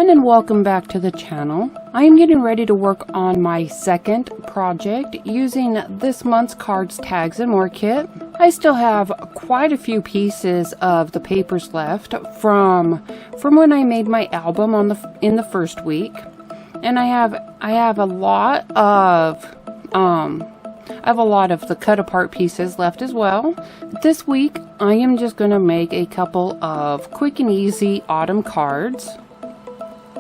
everyone, and welcome back to the channel. I am getting ready to work on my second project using this month's cards, tags, and more kit. I still have quite a few pieces of the papers left from when I made my album in the first week, and I have a lot of the cut apart pieces left as well. This week I am just going to make a couple of quick and easy autumn cards.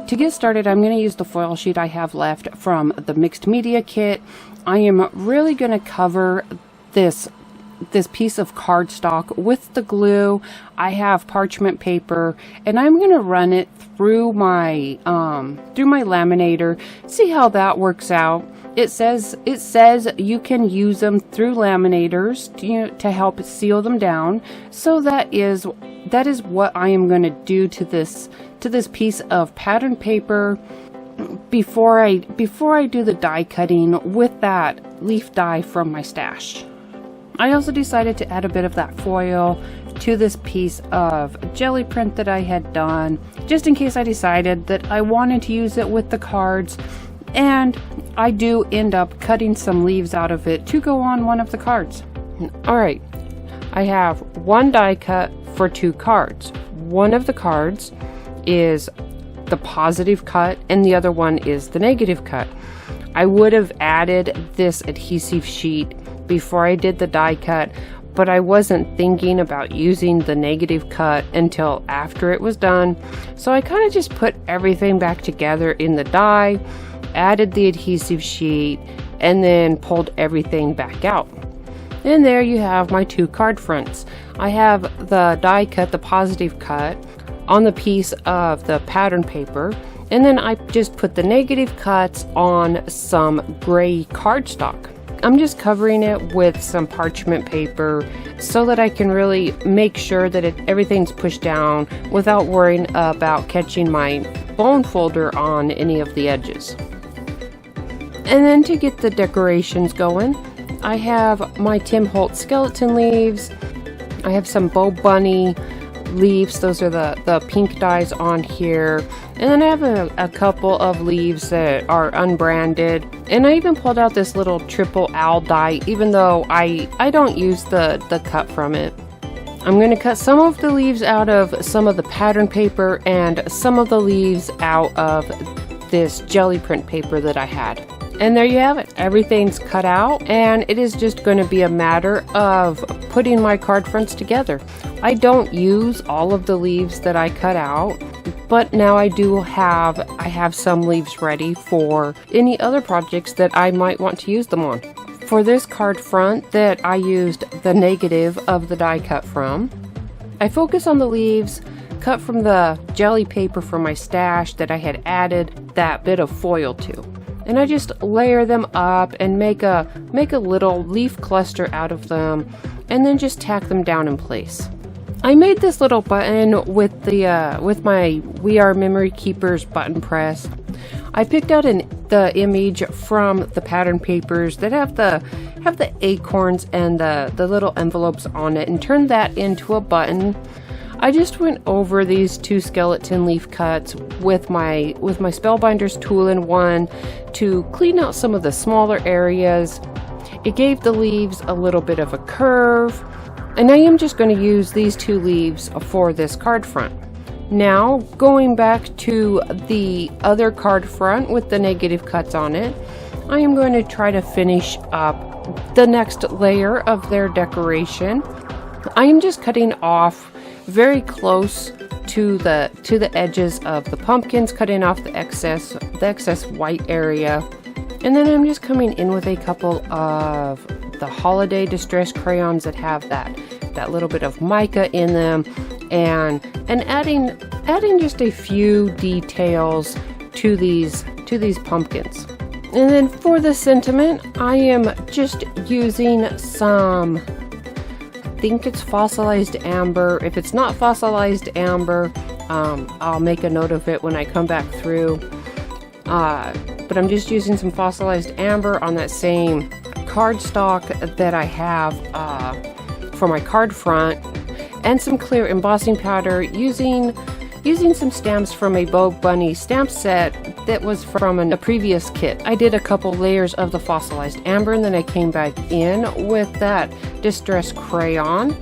To get started, I'm going to use the foil sheet I have left from the mixed media kit. I am really going to cover this piece of cardstock with the glue. I have parchment paper, and I'm going to run it through my laminator, see how that works out. It says you can use them through laminators to help seal them down. So that is what I am going to do to this piece of pattern paper before I do the die cutting with that leaf die from my stash. I also decided to add a bit of that foil to this piece of jelly print that I had done, just in case I decided that I wanted to use it with the cards, and I do end up cutting some leaves out of it to go on one of the cards. Alright, I have one die cut for two cards. One of the cards is the positive cut and the other one is the negative cut. I would have added this adhesive sheet before I did the die cut, but I wasn't thinking about using the negative cut until after it was done. So I kind of just put everything back together in the die, added the adhesive sheet, and then pulled everything back out. And there you have my two card fronts. I have the die cut, the positive cut, on the piece of the pattern paper, and then I just put the negative cuts on some gray cardstock. I'm just covering it with some parchment paper so that I can really make sure that everything's pushed down without worrying about catching my bone folder on any of the edges. And then to get the decorations going, I have my Tim Holtz skeleton leaves. I have some Bo Bunny leaves. Those are the pink dies on here. And then I have a couple of leaves that are unbranded. And I even pulled out this little triple owl die, even though I don't use the cut from it. I'm going to cut some of the leaves out of some of the pattern paper and some of the leaves out of this jelly print paper that I had. And there you have it. Everything's cut out, and it is just going to be a matter of putting my card fronts together. I don't use all of the leaves that I cut out, but now I have some leaves ready for any other projects that I might want to use them on. For this card front that I used the negative of the die cut from, I focus on the leaves cut from the jelly paper from my stash that I had added that bit of foil to. And I just layer them up and make a little leaf cluster out of them, and then just tack them down in place. I made this little button with my We Are Memory Keepers button press. I picked out the image from the pattern papers that have the acorns and the little envelopes on it, and turned that into a button. I just went over these two skeleton leaf cuts with my Spellbinder's tool-in-one to clean out some of the smaller areas. It gave the leaves a little bit of a curve, and I am just going to use these two leaves for this card front. Now, going back to the other card front with the negative cuts on it, I am going to try to finish up the next layer of their decoration. I am just cutting off very close to the edges of the pumpkins, cutting off the excess white area, and then I'm just coming in with a couple of the holiday distress crayons that have that little bit of mica in them, and adding just a few details to these pumpkins. And then for the sentiment, I am just using some, I think it's fossilized amber. If it's not fossilized amber, I'll make a note of it when I come back through. But I'm just using some fossilized amber on that same cardstock that I have for my card front, and some clear embossing powder using using some stamps from a Bo Bunny stamp set that was from a previous kit. I did a couple layers of the fossilized amber, and then I came back in with that distress crayon.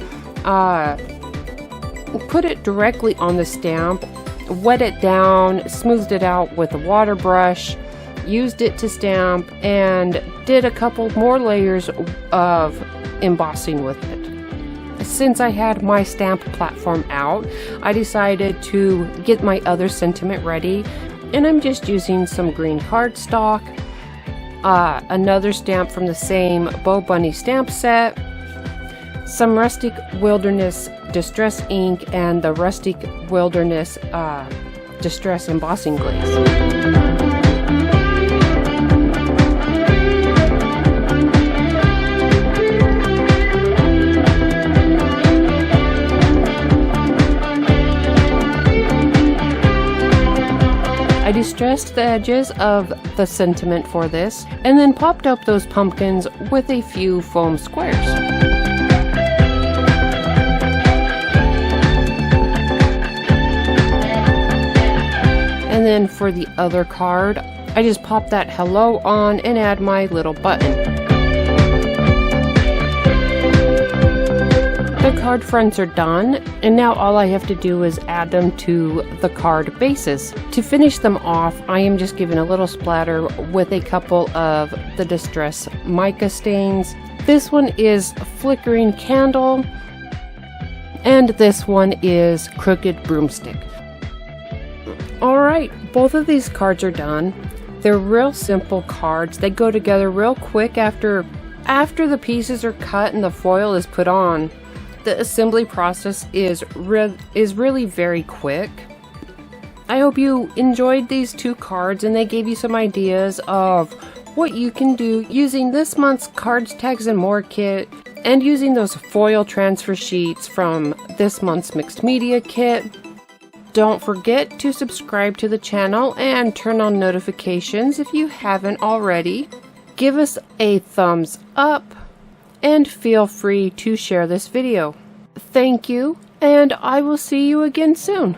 Put it directly on the stamp, wet it down, smoothed it out with a water brush, used it to stamp, and did a couple more layers of embossing with it. Since I had my stamp platform out, I decided to get my other sentiment ready, and I'm just using some green cardstock, another stamp from the same Bo Bunny stamp set, some Rustic Wilderness Distress ink, and the Rustic Wilderness Distress embossing glaze. I distressed the edges of the sentiment for this, and then popped up those pumpkins with a few foam squares. And then for the other card, I just pop that hello on and add my little button. The card fronts are done, and now all I have to do is add them to the card bases. To finish them off, I am just giving a little splatter with a couple of the Distress mica stains. This one is Flickering Candle, and this one is Crooked Broomstick. Alright, both of these cards are done. They're real simple cards. They go together real quick after the pieces are cut and the foil is put on. The assembly process is really very quick. I hope you enjoyed these two cards and they gave you some ideas of what you can do using this month's Cards, Tags, and More kit, and using those foil transfer sheets from this month's Mixed Media kit. Don't forget to subscribe to the channel and turn on notifications if you haven't already. Give us a thumbs up, and feel free to share this video. Thank you, and I will see you again soon.